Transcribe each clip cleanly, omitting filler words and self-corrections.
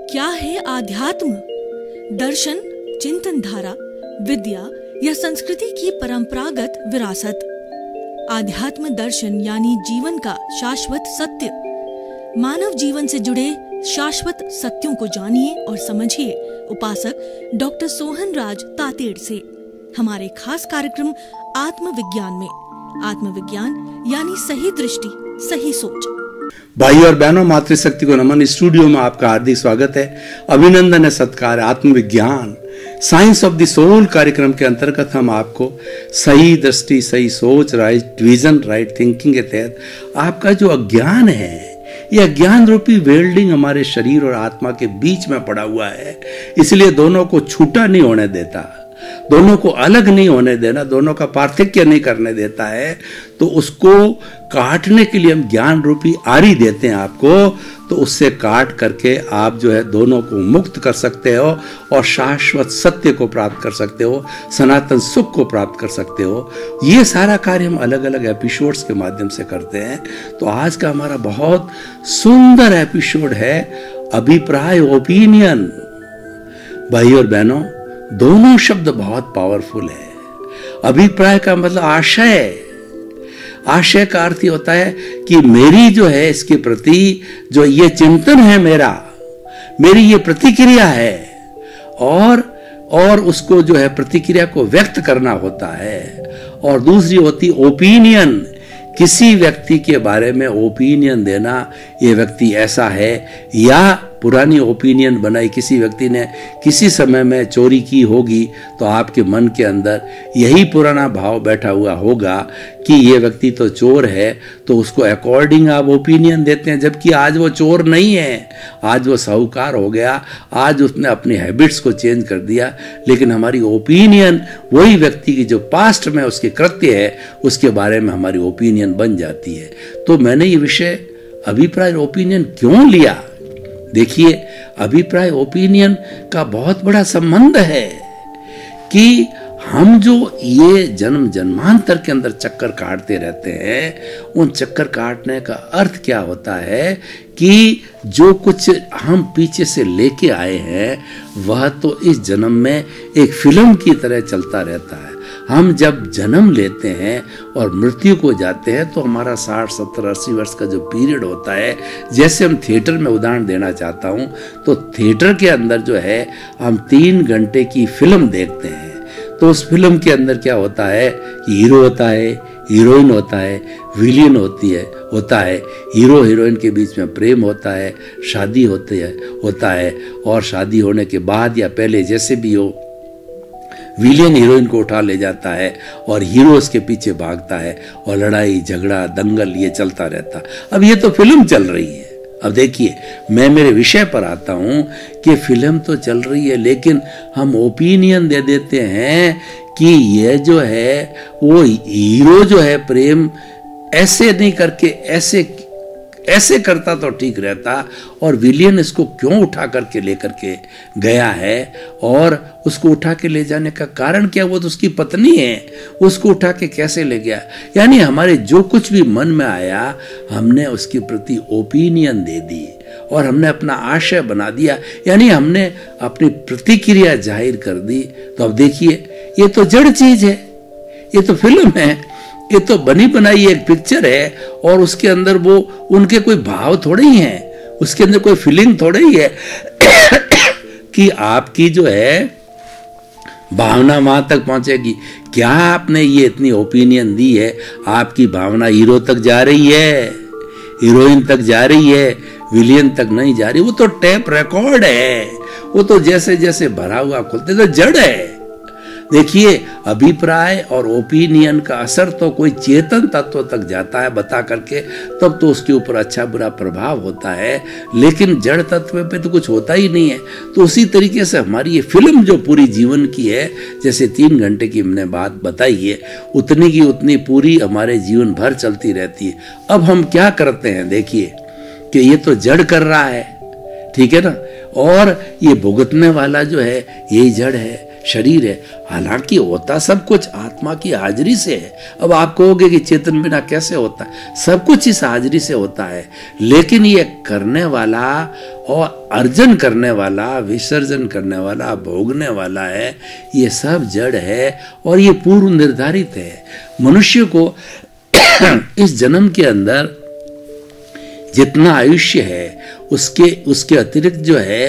क्या है आध्यात्म? दर्शन, चिंतन धारा, विद्या या संस्कृति की परंपरागत विरासत। आध्यात्म दर्शन यानी जीवन का शाश्वत सत्य। मानव जीवन से जुड़े शाश्वत सत्यों को जानिए और समझिए उपासक डॉक्टर सोहन राज तातेड़ से हमारे खास कार्यक्रम आत्मविज्ञान में। आत्मविज्ञान यानी सही दृष्टि, सही सोच। भाई और बहनों, मातृशक्ति को नमन। स्टूडियो में आपका हार्दिक स्वागत है, अभिनंदन है, सत्कार है। आत्मविज्ञान साइंस ऑफ द सोल कार्यक्रम के अंतर्गत हम आपको सही दृष्टि, सही सोच, राइट विजन, राइट थिंकिंग के तहत आपका जो अज्ञान है, यह अज्ञान रूपी वेल्डिंग हमारे शरीर और आत्मा के बीच में पड़ा हुआ है, इसलिए दोनों को छूटा नहीं होने देता, दोनों को अलग नहीं होने देना, दोनों का पार्थक्य नहीं करने देता है। तो उसको काटने के लिए हम ज्ञान रूपी आरी देते हैं आपको, तो उससे काट करके आप जो है दोनों को मुक्त कर सकते हो और शाश्वत सत्य को प्राप्त कर सकते हो, सनातन सुख को प्राप्त कर सकते हो। ये सारा कार्य हम अलग अलग एपिसोड्स के माध्यम से करते हैं। तो आज का हमारा बहुत सुंदर एपिसोड है अभिप्राय, ओपिनियन। भाई और बहनों, दोनों शब्द बहुत पावरफुल है। अभिप्राय का मतलब आशय। आशय का अर्थ ही होता है कि मेरी जो है इसके प्रति जो ये चिंतन है, मेरी ये प्रतिक्रिया है, और उसको जो है प्रतिक्रिया को व्यक्त करना होता है। और दूसरी होती ओपिनियन, किसी व्यक्ति के बारे में ओपिनियन देना, ये व्यक्ति ऐसा है, या पुरानी ओपिनियन बनाई, किसी व्यक्ति ने किसी समय में चोरी की होगी तो आपके मन के अंदर यही पुराना भाव बैठा हुआ होगा कि ये व्यक्ति तो चोर है, तो उसको अकॉर्डिंग आप ओपिनियन देते हैं, जबकि आज वो चोर नहीं है, आज वो साहूकार हो गया, आज उसने अपनी हैबिट्स को चेंज कर दिया। लेकिन हमारी ओपिनियन वही व्यक्ति की जो पास्ट में उसके कृत्य है उसके बारे में हमारी ओपिनियन बन जाती है। तो मैंने ये विषय अभिप्राय ओपिनियन क्यों लिया? देखिए, अभिप्राय ओपिनियन का बहुत बड़ा संबंध है कि हम जो ये जन्म जन्मांतर के अंदर चक्कर काटते रहते हैं, उन चक्कर काटने का अर्थ क्या होता है कि जो कुछ हम पीछे से लेके आए हैं वह तो इस जन्म में एक फिल्म की तरह चलता रहता है। हम जब जन्म लेते हैं और मृत्यु को जाते हैं तो हमारा 60, 70, 80 वर्ष का जो पीरियड होता है, जैसे हम थिएटर में उदाहरण देना चाहता हूँ, तो थिएटर के अंदर जो है हम 3 घंटे की फिल्म देखते हैं। तो उस फिल्म के अंदर क्या होता है, हीरो होता है, हीरोइन होता है, विलियन होता है, हीरो हीरोइन के बीच में प्रेम होता है, शादी होता है, और शादी होने के बाद या पहले जैसे भी हो, विलियन हीरोइन को उठा ले जाता है और हीरो उसके पीछे भागता है और लड़ाई झगड़ा दंगल ये चलता रहता। अब ये तो फिल्म चल रही है। अब देखिए, मैं मेरे विषय पर आता हूं कि फिल्म तो चल रही है, लेकिन हम ओपिनियन दे देते हैं कि ये जो है वो हीरो जो है प्रेम ऐसे नहीं करके ऐसे करता तो ठीक रहता, और विलियन इसको क्यों उठा करके लेकर के गया है, और उसको उठा के ले जाने का कारण क्या? वो तो उसकी पत्नी है, उसको उठा के कैसे ले गया? यानी हमारे जो कुछ भी मन में आया हमने उसके प्रति ओपिनियन दे दी और हमने अपना आशय बना दिया, यानी हमने अपनी प्रतिक्रिया जाहिर कर दी। तो अब देखिए, ये तो जड़ चीज है, ये तो फिल्म है, ये तो बनी बनाई एक पिक्चर है, और उसके अंदर वो उनके कोई भाव थोड़े ही हैं, उसके अंदर कोई फीलिंग थोड़े ही है कि आपकी जो है भावना वहां तक पहुंचेगी। क्या आपने ये इतनी ओपिनियन दी है, आपकी भावना हीरो तक जा रही है, हीरोइन तक जा रही है, विलियन तक नहीं जा रही? वो तो टेप रिकॉर्ड है, वो तो जैसे जैसे भरा हुआ खुलते तो जड़ है। देखिए, अभिप्राय और ओपिनियन का असर तो कोई चेतन तत्व तक जाता है बता करके, तब तो उसके ऊपर अच्छा बुरा प्रभाव होता है, लेकिन जड़ तत्व पे तो कुछ होता ही नहीं है। तो उसी तरीके से हमारी ये फिल्म जो पूरी जीवन की है, जैसे 3 घंटे की हमने बात बताई है, उतनी की उतनी पूरी हमारे जीवन भर चलती रहती है। अब हम क्या करते हैं, देखिए कि ये तो जड़ कर रहा है, ठीक है ना, और ये भुगतने वाला जो है यही जड़ है। शरीर है, हालांकि होता सब कुछ आत्मा की हाजिरी से है। अब आप कहोगे कि चेतन बिना कैसे होता है? सब कुछ इस हाजिरी से होता है, लेकिन ये करने वाला और अर्जन करने वाला, विसर्जन करने वाला, भोगने वाला है, ये सब जड़ है और ये पूर्व निर्धारित है। मनुष्य को इस जन्म के अंदर जितना आयुष्य है उसके अतिरिक्त जो है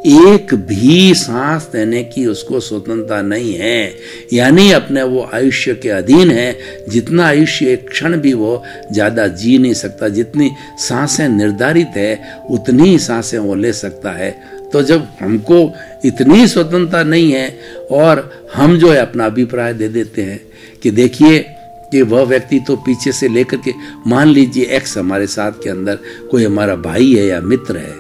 एक भी सांस देने की उसको स्वतंत्रता नहीं है, यानी अपने वो आयुष्य के अधीन है। जितना आयुष्य एक क्षण भी वो ज़्यादा जी नहीं सकता, जितनी सांसें निर्धारित है उतनी ही सांसें वो ले सकता है। तो जब हमको इतनी स्वतंत्रता नहीं है और हम जो है अपना अभिप्राय दे देते हैं कि देखिए कि वह व्यक्ति तो पीछे से लेकर के, मान लीजिए एक्स हमारे साथ के अंदर कोई हमारा भाई है या मित्र है,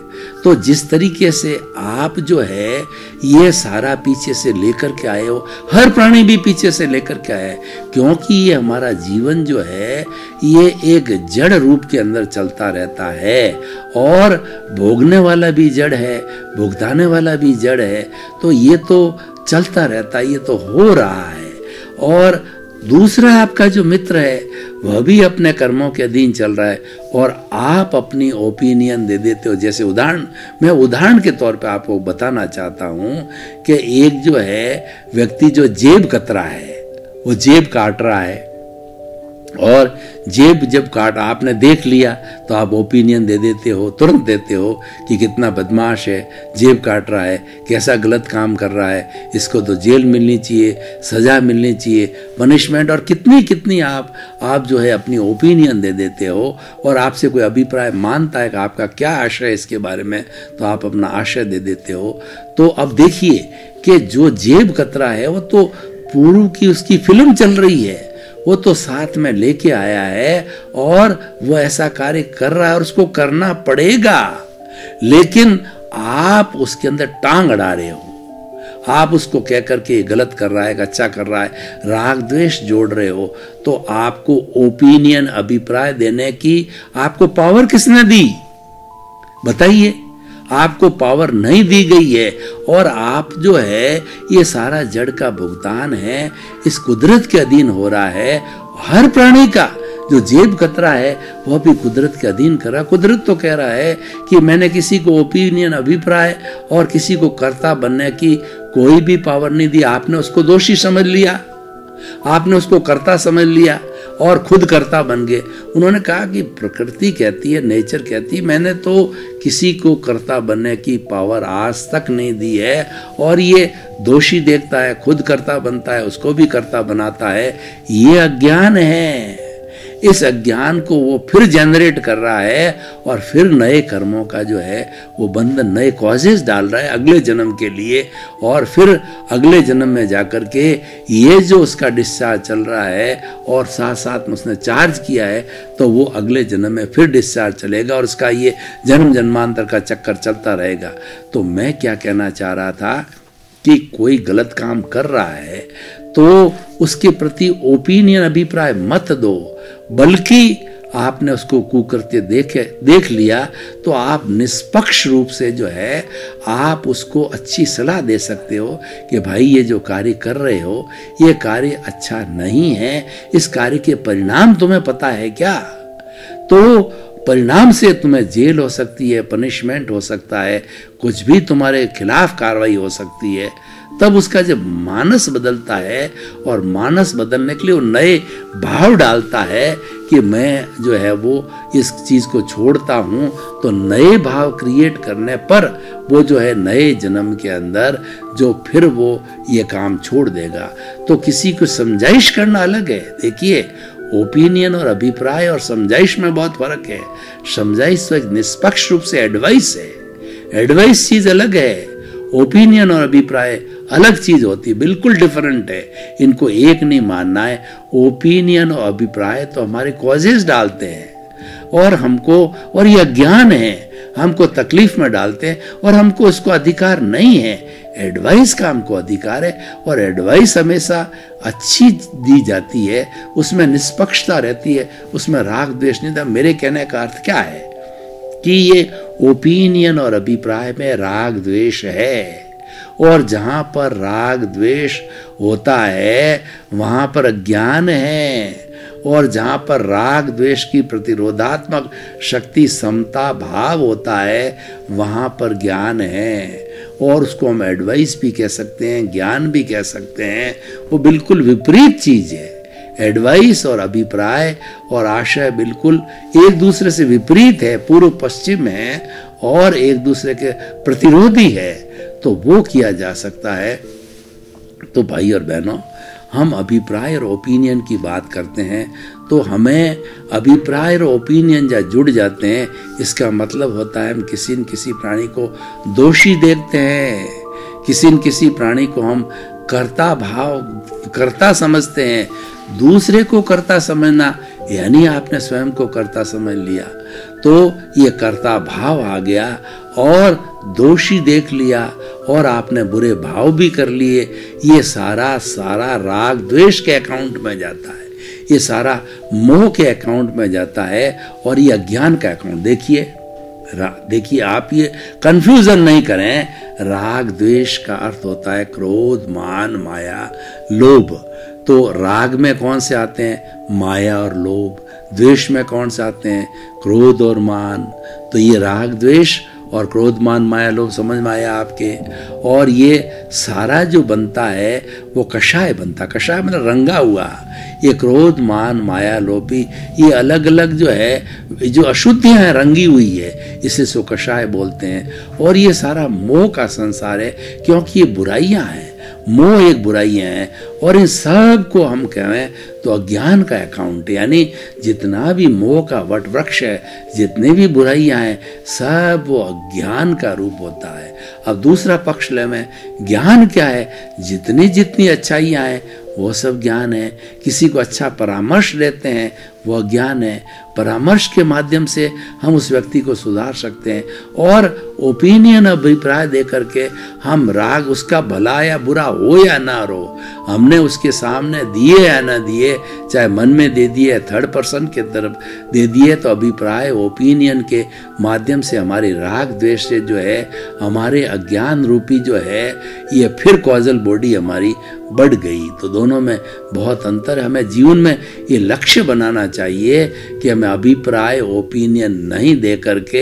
तो जिस तरीके से आप जो है ये सारा पीछे से लेकर के आए हो, हर प्राणी भी पीछे से लेकर के आया है, क्योंकि ये हमारा जीवन जो है ये एक जड़ रूप के अंदर चलता रहता है और भोगने वाला भी जड़ है, भुगताने वाला भी जड़ है। तो ये तो चलता रहता है, ये तो हो रहा है। और दूसरा आपका जो मित्र है वह भी अपने कर्मों के अधीन चल रहा है और आप अपनी ओपिनियन दे देते हो। जैसे मैं उदाहरण के तौर पे आपको बताना चाहता हूँ कि एक जो है व्यक्ति जो जेब कतरा है, वो जेब काट रहा है और जेब जब काट आपने देख लिया तो आप ओपिनियन दे देते हो, तुरंत देते हो कि कितना बदमाश है, जेब काट रहा है, कैसा गलत काम कर रहा है, इसको तो जेल मिलनी चाहिए, सजा मिलनी चाहिए, पनिशमेंट, और कितनी कितनी आप जो है अपनी ओपिनियन दे देते हो। और आपसे कोई अभिप्राय मानता है कि आपका क्या आशय है इसके बारे में, तो आप अपना आशय दे देते हो। तो अब देखिए कि जो जेब कतरा है वो तो पूर्व की उसकी फिल्म चल रही है, वो तो साथ में लेके आया है और वो ऐसा कार्य कर रहा है और उसको करना पड़ेगा, लेकिन आप उसके अंदर टांग अड़ा रहे हो। आप उसको कह करके गलत कर रहा है, अच्छा कर रहा है, राग द्वेष जोड़ रहे हो। तो आपको ओपिनियन, अभिप्राय देने की आपको पावर किसने दी? बताइए। आपको पावर नहीं दी गई है और आप जो है ये सारा जड़ का भुगतान है इस कुदरत के अधीन हो रहा है। हर प्राणी का जो जेब कतरा है वह भी कुदरत के अधीन कर रहा है। कुदरत तो कह रहा है कि मैंने किसी को ओपिनियन, अभिप्राय और किसी को कर्ता बनने की कोई भी पावर नहीं दी। आपने उसको दोषी समझ लिया, आपने उसको कर्ता समझ लिया और खुद कर्ता बन गए। उन्होंने कहा कि प्रकृति कहती है, नेचर कहती है, मैंने तो किसी को कर्ता बनने की पावर आज तक नहीं दी है, और ये दोषी देखता है, खुद कर्ता बनता है, उसको भी कर्ता बनाता है। ये अज्ञान है। इस अज्ञान को वो फिर जनरेट कर रहा है और फिर नए कर्मों का जो है वो बंधन, नए कॉजेस डाल रहा है अगले जन्म के लिए, और फिर अगले जन्म में जाकर के ये जो उसका डिस्चार्ज चल रहा है और साथ साथ में उसने चार्ज किया है, तो वो अगले जन्म में फिर डिस्चार्ज चलेगा और उसका ये जन्म जन्मांतर का चक्कर चलता रहेगा। तो मैं क्या कहना चाह रहा था कि कोई गलत काम कर रहा है तो उसके प्रति ओपिनियन, अभिप्राय मत दो, बल्कि आपने उसको कुकर्त्य देख लिया तो आप निष्पक्ष रूप से जो है आप उसको अच्छी सलाह दे सकते हो कि भाई ये जो कार्य कर रहे हो ये कार्य अच्छा नहीं है, इस कार्य के परिणाम तुम्हें पता है क्या? तो परिणाम से तुम्हें जेल हो सकती है, पनिशमेंट हो सकता है, कुछ भी तुम्हारे खिलाफ कार्रवाई हो सकती है। तब उसका जब मानस बदलता है और मानस बदलने के लिए वो नए भाव डालता है कि मैं जो है वो इस चीज को छोड़ता हूं, तो नए भाव क्रिएट करने पर वो जो है नए जन्म के अंदर जो फिर वो ये काम छोड़ देगा। तो किसी को समझाइश करना अलग है। देखिए, ओपिनियन और अभिप्राय और समझाइश में बहुत फर्क है। समझाइश तो एक निष्पक्ष रूप से एडवाइस है, एडवाइस चीज अलग है, ओपिनियन और अभिप्राय अलग चीज होती है, बिल्कुल डिफरेंट है। इनको एक नहीं मानना है। ओपिनियन और अभिप्राय तो हमारे कॉजेस डालते हैं और हमको, और ये अज्ञान है, हमको तकलीफ में डालते हैं और हमको इसको अधिकार नहीं है। एडवाइस का हमको अधिकार है और एडवाइस हमेशा अच्छी दी जाती है, उसमें निष्पक्षता रहती है, उसमें राग द्वेष नहीं था। मेरे कहने का अर्थ क्या है कि ये ओपिनियन और अभिप्राय में राग द्वेष है और जहां पर राग द्वेष होता है वहां पर अज्ञान है, और जहां पर राग द्वेष की प्रतिरोधात्मक शक्ति समता भाव होता है वहां पर ज्ञान है। और उसको हम एडवाइस भी कह सकते हैं, ज्ञान भी कह सकते हैं। वो बिल्कुल विपरीत चीज है। एडवाइस और अभिप्राय और आशय बिल्कुल एक दूसरे से विपरीत है, पूर्व पश्चिम है और एक दूसरे के प्रतिरोधी है। तो वो किया जा सकता है। तो भाई और बहनों, हम अभिप्राय और ओपिनियन की बात करते हैं तो हमें अभिप्राय और ओपिनियन जब जुड़ जाते हैं, इसका मतलब होता है हम किसी न किसी प्राणी को दोषी देखते हैं, किसी न किसी प्राणी को हम कर्ता समझते हैं। दूसरे को कर्ता समझना यानी आपने स्वयं को कर्ता समझ लिया, तो ये कर्ता भाव आ गया और दोषी देख लिया और आपने बुरे भाव भी कर लिए। ये सारा राग द्वेष के अकाउंट में जाता है, ये सारा मोह के अकाउंट में जाता है और ये अज्ञान का अकाउंट। देखिए आप ये कंफ्यूजन नहीं करें। राग द्वेष का अर्थ होता है क्रोध, मान, माया, लोभ। तो राग में कौन से आते हैं? माया और लोभ। द्वेष में कौन से आते हैं? क्रोध और मान। तो ये राग द्वेष और क्रोध, मान, माया, लोभ समझ में आया आपके। और ये सारा जो बनता है वो कषाय बनता। कषाय मतलब रंगा हुआ। ये क्रोध, मान, माया, लोभ ये अलग अलग जो है, जो अशुद्धियां हैं रंगी हुई है, इसे सो कषाय बोलते हैं। और ये सारा मोह का संसार है, क्योंकि ये बुराइयां हैं। मोह एक बुराइयां हैं और इन सब को हम कहें तो अज्ञान का अकाउंट। यानी जितना भी मोह का वट वृक्ष है, जितने भी बुराइयां हैं, सब वो अज्ञान का रूप होता है। अब दूसरा पक्ष ले में ज्ञान क्या है? जितनी जितनी अच्छाइयां हैं वो सब ज्ञान है। किसी को अच्छा परामर्श देते हैं वो ज्ञान है। परामर्श के माध्यम से हम उस व्यक्ति को सुधार सकते हैं। और ओपिनियन, अभिप्राय दे करके हम राग, उसका भला या बुरा हो या ना हो, हमने उसके सामने दिए या ना दिए, चाहे मन में दे दिए, थर्ड पर्सन के तरफ दे दिए, तो अभिप्राय ओपिनियन के माध्यम से हमारे राग द्वेष से जो है, हमारे अज्ञान रूपी जो है, ये फिर कॉजल बॉडी हमारी बढ़ गई। तो दोनों में बहुत अंतर है। हमें जीवन में ये लक्ष्य बनाना चाहिए कि हमें अभिप्राय ओपिनियन नहीं दे करके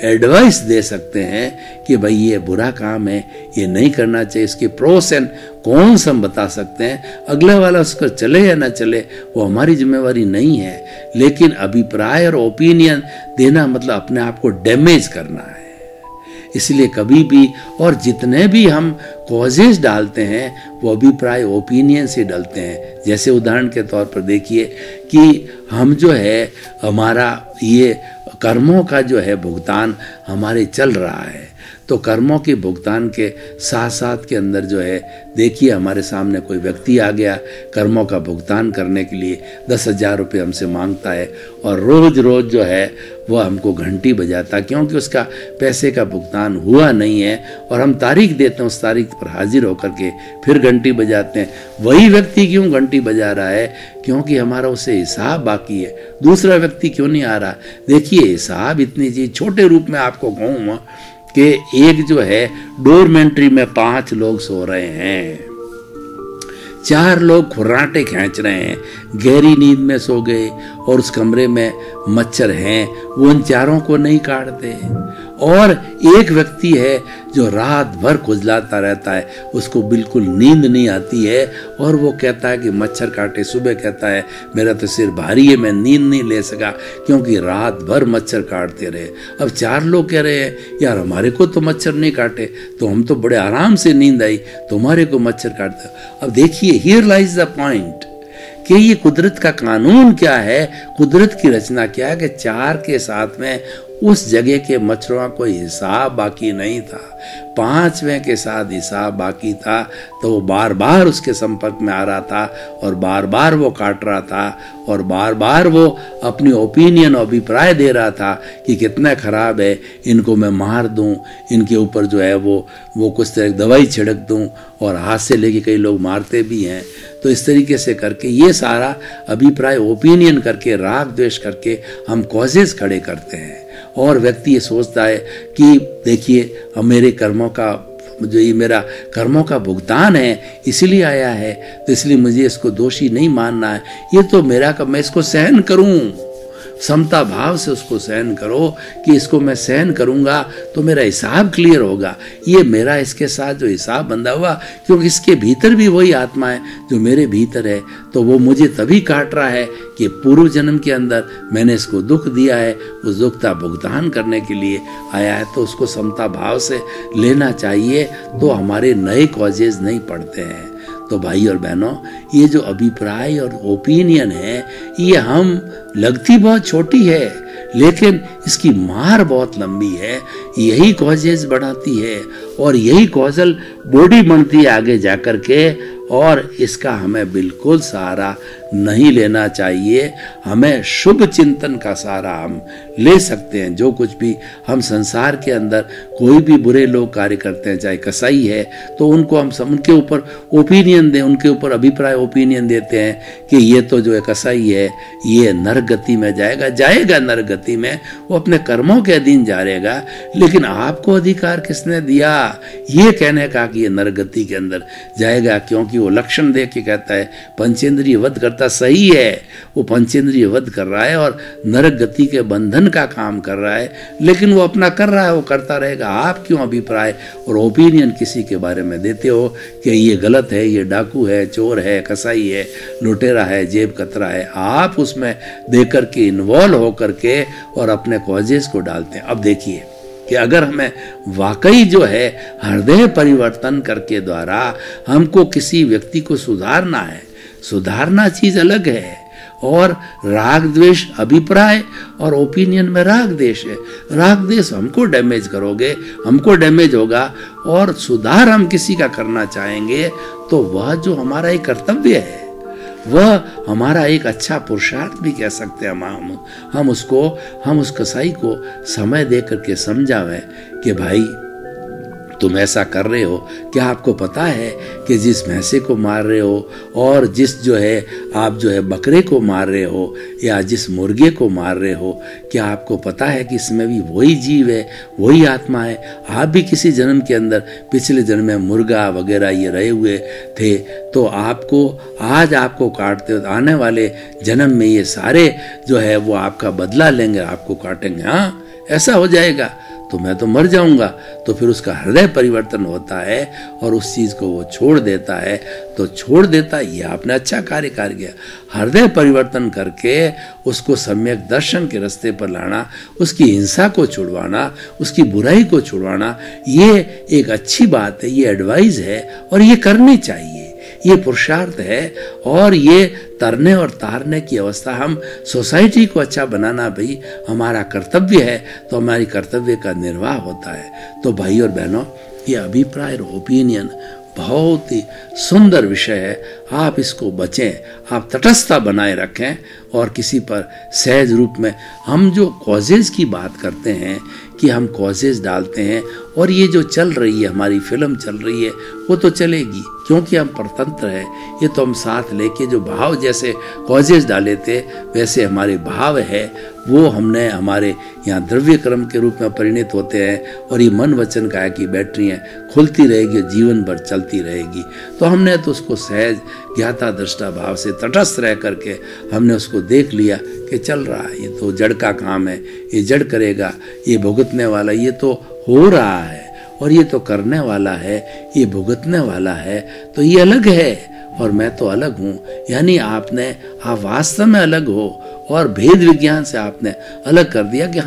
एडवाइस दे सकते हैं कि भाई ये बुरा काम है, ये नहीं करना चाहिए। इसके प्रोस एंड कॉन्स हम बता सकते हैं। अगले वाला उसको चले या ना चले वो हमारी जिम्मेवारी नहीं है। लेकिन अभिप्राय और ओपिनियन देना मतलब अपने आप को डैमेज करना है। इसलिए कभी भी और जितने भी हम कॉजेज डालते हैं वो अभिप्राय ओपिनियन से डालते हैं। जैसे उदाहरण के तौर पर देखिए कि हम जो है, हमारा ये कर्मों का जो है भुगतान हमारे चल रहा है, तो कर्मों के भुगतान के साथ साथ के अंदर जो है, देखिए हमारे सामने कोई व्यक्ति आ गया कर्मों का भुगतान करने के लिए 10,000 रुपये हमसे मांगता है और रोज रोज जो है वो हमको घंटी बजाता, क्योंकि उसका पैसे का भुगतान हुआ नहीं है और हम तारीख देते हैं, उस तारीख पर हाजिर होकर के फिर घंटी बजाते हैं। वही व्यक्ति क्यों घंटी बजा रहा है? क्योंकि हमारा उससे हिसाब बाकी है। दूसरा व्यक्ति क्यों नहीं आ रहा? देखिए हिसाब इतनी चीज, छोटे रूप में आपको कहूँ कि एक जो है डोरमेंट्री में 5 लोग सो रहे हैं, 4 लोग खुर्राटे खींच रहे हैं, गहरी नींद में सो गए और उस कमरे में मच्छर हैं, वो उन चारों को नहीं काटते। और एक व्यक्ति है जो रात भर खुजलाता रहता है, उसको बिल्कुल नींद नहीं आती है और वो कहता है कि मच्छर काटे। सुबह कहता है मेरा तो सिर भारी है, मैं नींद नहीं ले सका क्योंकि रात भर मच्छर काटते रहे। अब 4 लोग कह रहे हैं यार हमारे को तो मच्छर नहीं काटे, तो हम तो बड़े आराम से नींद आई, तुम्हारे को मच्छर काटते। अब देखिए हियर लाइज द पॉइंट कि ये कुदरत का कानून क्या है, कुदरत की रचना क्या है कि 4 के साथ में उस जगह के मच्छरों का कोई हिसाब बाकी नहीं था। 5वें के साथ हिसाब बाकी था, तो वो बार बार उसके संपर्क में आ रहा था और बार बार वो काट रहा था और बार बार वो अपनी ओपिनियन और अभिप्राय दे रहा था कि कितना खराब है, इनको मैं मार दूं, इनके ऊपर जो है वो कुछ तरह दवाई छिड़क दूं, और हाथ से लेके कई लोग मारते भी हैं। तो इस तरीके से करके ये सारा अभिप्राय ओपिनियन करके, राग द्वेष करके हम कॉजेज खड़े करते हैं। और व्यक्ति ये सोचता है कि देखिए अब मेरे कर्मों का जो ये मेरा कर्मों का भुगतान है इसलिए आया है, तो इसलिए मुझे इसको दोषी नहीं मानना है। ये तो मेरा मैं इसको सहन करूं, समता भाव से उसको सहन करो कि इसको मैं सहन करूंगा तो मेरा हिसाब क्लियर होगा। ये मेरा इसके साथ जो हिसाब बंधा हुआ, क्योंकि इसके भीतर भी वही आत्मा है जो मेरे भीतर है, तो वो मुझे तभी काट रहा है कि पूर्व जन्म के अंदर मैंने इसको दुख दिया है, उस दुख का भुगतान करने के लिए आया है। तो उसको समता भाव से लेना चाहिए, तो हमारे नए कॉजेज नहीं पड़ते हैं। तो भाई और बहनों, ये जो अभिप्राय और ओपिनियन है, ये हम लगती बहुत छोटी है, लेकिन इसकी मार बहुत लंबी है। यही कॉजेज बढ़ाती है और यही कॉजल बॉडी बनती है आगे जाकर के, और इसका हमें बिल्कुल सहारा नहीं लेना चाहिए। हमें शुभ चिंतन का सहारा हम ले सकते हैं। जो कुछ भी हम संसार के अंदर कोई भी बुरे लोग कार्य करते हैं, चाहे कसाई है, तो उनको हम उनके ऊपर ओपिनियन दें, उनके ऊपर अभिप्राय ओपिनियन देते हैं कि ये तो जो है कसाई है, ये नरक गति में जाएगा नरक गति में, वो अपने कर्मों के अधीन जाएगा। लेकिन आपको अधिकार किसने दिया ये कहने का कि ये नरक गति के अंदर जाएगा? क्योंकि वो लक्षण देख के कहता है पंचेंद्रिय वध करता, सही है, वो पंचेंद्रिय वध कर रहा है और नरक गति के बंधन का काम कर रहा है, लेकिन वो अपना कर रहा है, वो करता रहेगा। आप क्यों अभिप्राय और ओपिनियन किसी के बारे में देते हो कि ये गलत है, ये डाकू है, चोर है, कसाई है, लुटेरा है, जेब कतरा है? आप उसमें देकर के इन्वॉल्व होकर के और अपने कॉजेस को डालते हैं। अब देखिए कि अगर हमें वाकई जो है हृदय परिवर्तन करके द्वारा हमको किसी व्यक्ति को सुधारना है, सुधारना चीज अलग है, और राग द्वेष अभिप्राय और ओपिनियन में राग द्वेष है। राग द्वेष हमको डैमेज करोगे, हमको डैमेज होगा, और सुधार हम किसी का करना चाहेंगे तो वह जो हमारा एक कर्तव्य है, वह हमारा एक अच्छा पुरुषार्थ भी कह सकते हैं। हम उस कसाई को समय दे करके समझावें कि भाई तुम ऐसा कर रहे हो, क्या आपको पता है कि जिस भैंसे को मार रहे हो और जिस जो है आप जो है बकरे को मार रहे हो या जिस मुर्गे को मार रहे हो, क्या आपको पता है कि इसमें भी वही जीव है, वही आत्मा है? आप भी किसी जन्म के अंदर पिछले जन्म में मुर्गा वगैरह ये रहे हुए थे, तो आपको आज आपको काटते हो, आने वाले जन्म में ये सारे जो है वो आपका बदला लेंगे, आपको काटेंगे। हाँ, ऐसा हो जाएगा तो मैं तो मर जाऊंगा। तो फिर उसका हृदय परिवर्तन होता है और उस चीज को वो छोड़ देता है। तो छोड़ देता, ये आपने अच्छा कार्य कर गया। हृदय परिवर्तन करके उसको सम्यक दर्शन के रास्ते पर लाना, उसकी हिंसा को छुड़वाना, उसकी बुराई को छुड़वाना, ये एक अच्छी बात है, ये एडवाइस है और ये करनी चाहिए। ये पुरुषार्थ है और ये तरने और तारने की अवस्था, हम सोसाइटी को अच्छा बनाना भी हमारा कर्तव्य है, तो हमारी कर्तव्य का निर्वाह होता है। तो भाई और बहनों, ये अभिप्राय और ओपिनियन बहुत ही सुंदर विषय है। आप इसको बचें, आप तटस्थता बनाए रखें और किसी पर सहज रूप में हम जो कॉजेज की बात करते हैं कि हम कॉजेज डालते हैं, और ये जो चल रही है हमारी फिल्म चल रही है वो तो चलेगी क्योंकि हम परतंत्र हैं। ये तो हम साथ लेके जो भाव जैसे कॉजेज डाले थे वैसे हमारे भाव है, वो हमने हमारे यहाँ द्रव्य कर्म के रूप में परिणित होते हैं। और ये मन वचन का है कि बैटरियाँ खुलती रहेगी, जीवन भर चलती रहेगी। तो हमने तो उसको सहज ज्ञाता दृष्टा भाव से तटस्थ रह करके हमने उसको देख लिया कि चल रहा है, ये तो जड़ का काम है, ये जड़ करेगा, ये भुगतने वाला, ये तो हो रहा है, और ये तो करने वाला है, ये भुगतने वाला है, तो ये अलग है और मैं तो अलग हूँ। यानी आप वास्तव में अलग हो और भेद विज्ञान से आपने अलग कर दिया कि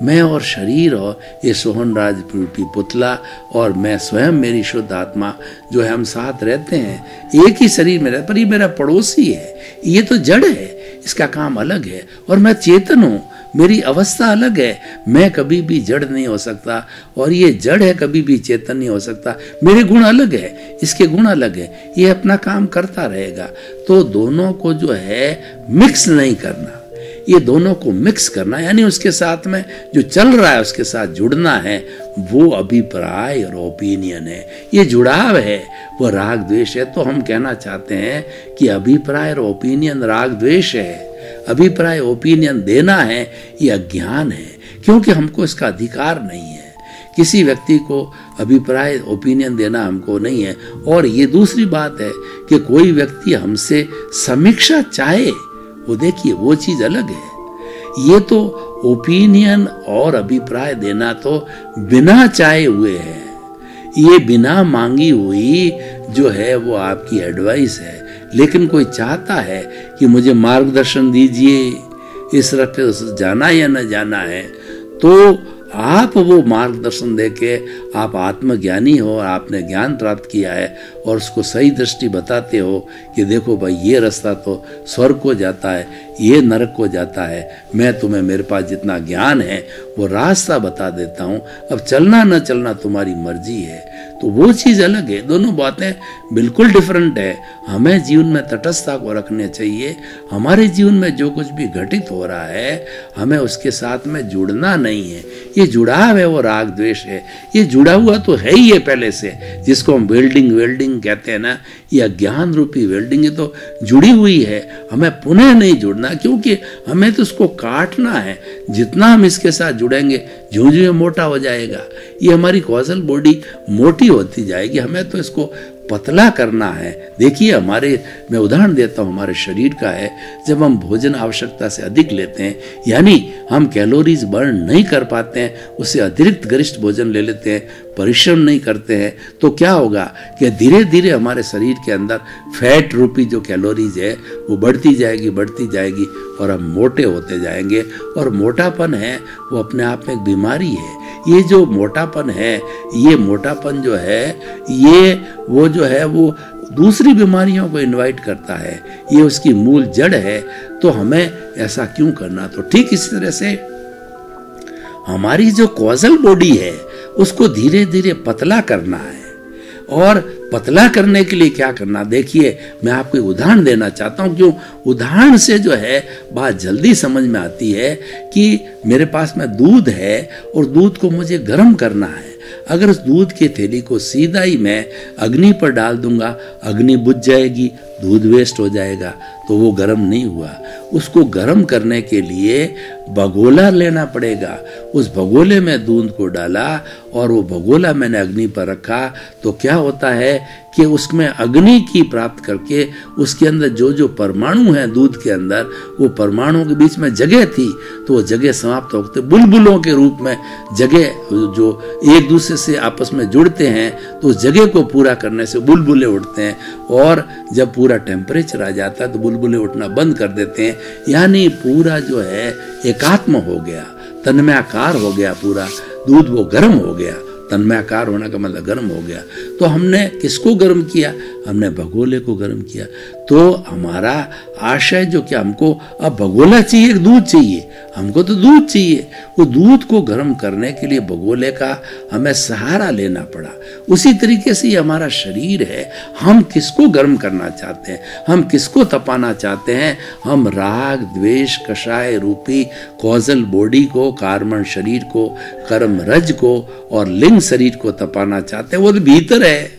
मैं और शरीर और ये सोहनराज रूपी पुतला और मैं स्वयं मेरी शुद्ध आत्मा जो है, हम साथ रहते हैं, एक ही शरीर में रहते, पर ये मेरा पड़ोसी है, ये तो जड़ है, इसका काम अलग है, और मैं चेतन हूँ, मेरी अवस्था अलग है, मैं कभी भी जड़ नहीं हो सकता और ये जड़ है, कभी भी चेतन नहीं हो सकता। मेरे गुण अलग है, इसके गुण अलग है, ये अपना काम करता रहेगा। तो दोनों को जो है मिक्स नहीं करना, ये दोनों को मिक्स करना, यानी उसके साथ में जो चल रहा है उसके साथ जुड़ना है, वो अभिप्राय और ओपिनियन है, ये जुड़ाव है, वो राग द्वेष है। तो हम कहना चाहते हैं कि अभिप्राय और ओपिनियन राग द्वेष है, अभिप्राय ओपिनियन देना है ये अज्ञान है, क्योंकि हमको इसका अधिकार नहीं है। किसी व्यक्ति को अभिप्राय ओपिनियन देना हमको नहीं है। और ये दूसरी बात है कि कोई व्यक्ति हमसे समीक्षा चाहे, वो देखिए वो चीज अलग है। ये तो ओपिनियन और अभिप्राय देना तो बिना चाहे हुए है, ये बिना मांगी हुई जो है वो आपकी एडवाइस है। लेकिन कोई चाहता है कि मुझे मार्गदर्शन दीजिए, इस रास्ते से जाना या न जाना है, तो आप वो मार्गदर्शन देके आप आत्मज्ञानी हो, आपने ज्ञान प्राप्त किया है और उसको सही दृष्टि बताते हो कि देखो भाई ये रास्ता तो स्वर्ग को जाता है, ये नरक को जाता है, मैं तुम्हें मेरे पास जितना ज्ञान है वो रास्ता बता देता हूँ, अब चलना न चलना तुम्हारी मर्जी है। तो वो चीज़ अलग है, दोनों बातें बिल्कुल डिफरेंट है। हमें जीवन में तटस्थता को रखने चाहिए। हमारे जीवन में जो कुछ भी घटित हो रहा है हमें उसके साथ में जुड़ना नहीं है। ये जुड़ाव है वो राग द्वेष है, ये जुड़ा हुआ तो है ही है पहले से, जिसको हम वेल्डिंग कहते हैं ना, ये अज्ञान रूपी वेल्डिंग है तो जुड़ी हुई है। हमें पुनः नहीं जुड़ना, क्योंकि हमें तो उसको काटना है। जितना हम इसके साथ जुड़ेंगे ज्यों ज्यों मोटा हो जाएगा, ये हमारी कॉजल बॉडी मोटी होती जाएगी। हमें तो इसको पतला करना है। देखिए मैं उदाहरण देता हूँ, हमारे शरीर का है। जब हम भोजन आवश्यकता से अधिक लेते हैं, यानी हम कैलोरीज बर्न नहीं कर पाते हैं, उससे अतिरिक्त गरिष्ठ भोजन ले लेते हैं, परिश्रम नहीं करते हैं, तो क्या होगा कि धीरे धीरे हमारे शरीर के अंदर फैट रूपी जो कैलोरीज है वो बढ़ती जाएगी और हम मोटे होते जाएंगे। और मोटापन है वो अपने आप में एक बीमारी है। ये जो मोटापन है, ये मोटापन जो है, ये वो जो है वो दूसरी बीमारियों को इनवाइट करता है, ये उसकी मूल जड़ है। तो हमें ऐसा क्यों करना? तो ठीक इसी तरह से हमारी जो कॉजल बॉडी है उसको धीरे धीरे पतला करना है। और पतला करने के लिए क्या करना, देखिए मैं आपको उदाहरण देना चाहता हूँ। क्यों? उदाहरण से जो है बात जल्दी समझ में आती है कि मेरे पास में दूध है और दूध को मुझे गर्म करना है। अगर उस दूध की थैली को सीधा ही मैं अग्नि पर डाल दूंगा, अग्नि बुझ जाएगी, दूध वेस्ट हो जाएगा, तो वो गर्म नहीं हुआ। उसको गर्म करने के लिए भगोला लेना पड़ेगा। उस भगोले में दूध को डाला और वो भगोला मैंने अग्नि पर रखा, तो क्या होता है कि उसमें अग्नि की प्राप्त करके उसके अंदर जो जो परमाणु हैं दूध के अंदर, वो परमाणुओं के बीच में जगह थी, तो वो जगह समाप्त होते बुलबुलों के रूप में जगह जो एक दूसरे से आपस में जुड़ते हैं, तो उस जगह को पूरा करने से बुलबुले उठते हैं। और जब पूरा टेम्परेचर आ जाता है तो बुलबुले उठना बंद कर देते हैं। यानी पूरा जो है एकात्म हो गया, तन्मयाकार हो गया, पूरा दूध वो गर्म हो गया। तन्मयाकार होने का मतलब गर्म हो गया। तो हमने किसको गर्म किया? हमने भगोले को गर्म किया। तो हमारा आशय जो क्या, हमको अब भगोला चाहिए, दूध चाहिए, हमको तो दूध चाहिए। वो दूध को गर्म करने के लिए भगोले का हमें सहारा लेना पड़ा। उसी तरीके से ये हमारा शरीर है, हम किसको गर्म करना चाहते हैं, हम किसको तपाना चाहते हैं? हम राग द्वेष कषाय रूपी कॉजल बॉडी को, कार्बन शरीर को, कर्म रज को और लिंग शरीर को तपाना चाहते हैं। वो तो भीतर है,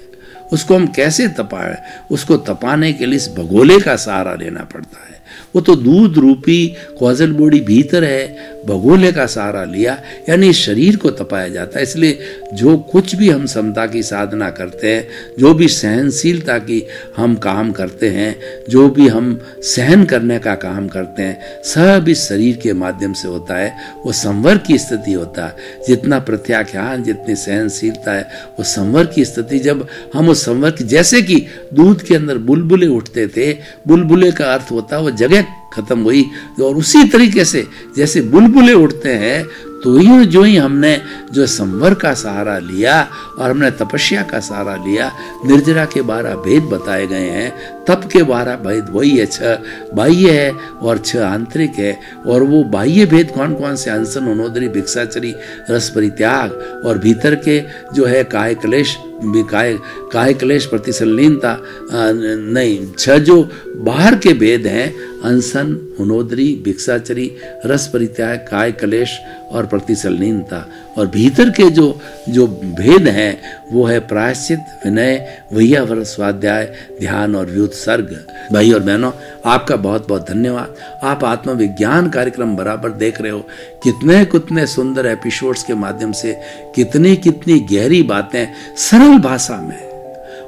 उसको हम कैसे तपाएं? उसको तपाने के लिए इस भगोले का सहारा लेना पड़ता है। वो तो दूध रूपी कॉजल बॉडी भीतर है, भगोले का सहारा लिया, यानी शरीर को तपाया जाता है। इसलिए जो कुछ भी हम समता की साधना करते हैं, जो भी सहनशीलता की हम काम करते हैं, जो भी हम सहन करने का काम करते हैं, सब इस शरीर के माध्यम से होता है। वो संवर की स्थिति होता है। जितना प्रत्याख्यान, जितनी सहनशीलता है, वो संवर की स्थिति। जब हम उस संवर की, जैसे कि दूध के अंदर बुलबुले उठते थे, बुलबुले का अर्थ होता है वो जगह खत्म हुई, और उसी तरीके से जैसे बुलबुले उठते हैं, तो यूं जो ही हमने जो संवर का सहारा लिया और हमने तपस्या का सहारा लिया, निर्जरा के 12 भेद बताए गए हैं। तप के 12 भेद वही है, 6 बाह्य है और 6 आंतरिक है। और वो बाह्य भेद कौन कौन से? अनशन, उनोदरी, भिक्षाचरी, रस परित्याग। और भीतर के जो है काय क्लेश, काय क्लेश, प्रतिसलीनता, नहीं, 6 जो बाहर के भेद हैं अनशन, हुनोदरी, भिक्षाचरी, रस परित्याग, काय कलेश और प्रतिसलनीनता। और भीतर के जो भेद हैं वो है प्रायश्चित, विनय, वैयावर, स्वाध्याय, ध्यान और व्युत्सर्ग। भाई और बहनों, आपका बहुत बहुत धन्यवाद। आप आत्मविज्ञान कार्यक्रम बराबर देख रहे हो। कितने कितने सुंदर एपिसोड्स के माध्यम से कितनी कितनी गहरी बातें सरल भाषा में,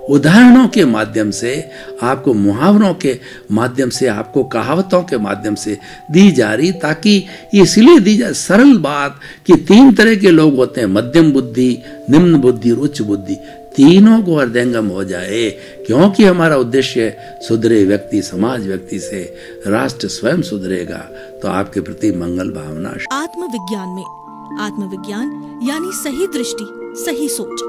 उदाहरणों के माध्यम से, आपको मुहावरों के माध्यम से, आपको कहावतों के माध्यम से दी जा रही, ताकि ये इसलिए दी जाए सरल बात कि 3 तरह के लोग होते हैं, मध्यम बुद्धि, निम्न बुद्धि और उच्च बुद्धि। तीनों को हृदयंगम हो जाए, क्योंकि हमारा उद्देश्य है सुधरे व्यक्ति समाज व्यक्ति से राष्ट्र स्वयं सुधरेगा। तो आपके प्रति मंगल भावना। आत्मविज्ञान में आत्मविज्ञान यानी सही दृष्टि, सही सोच।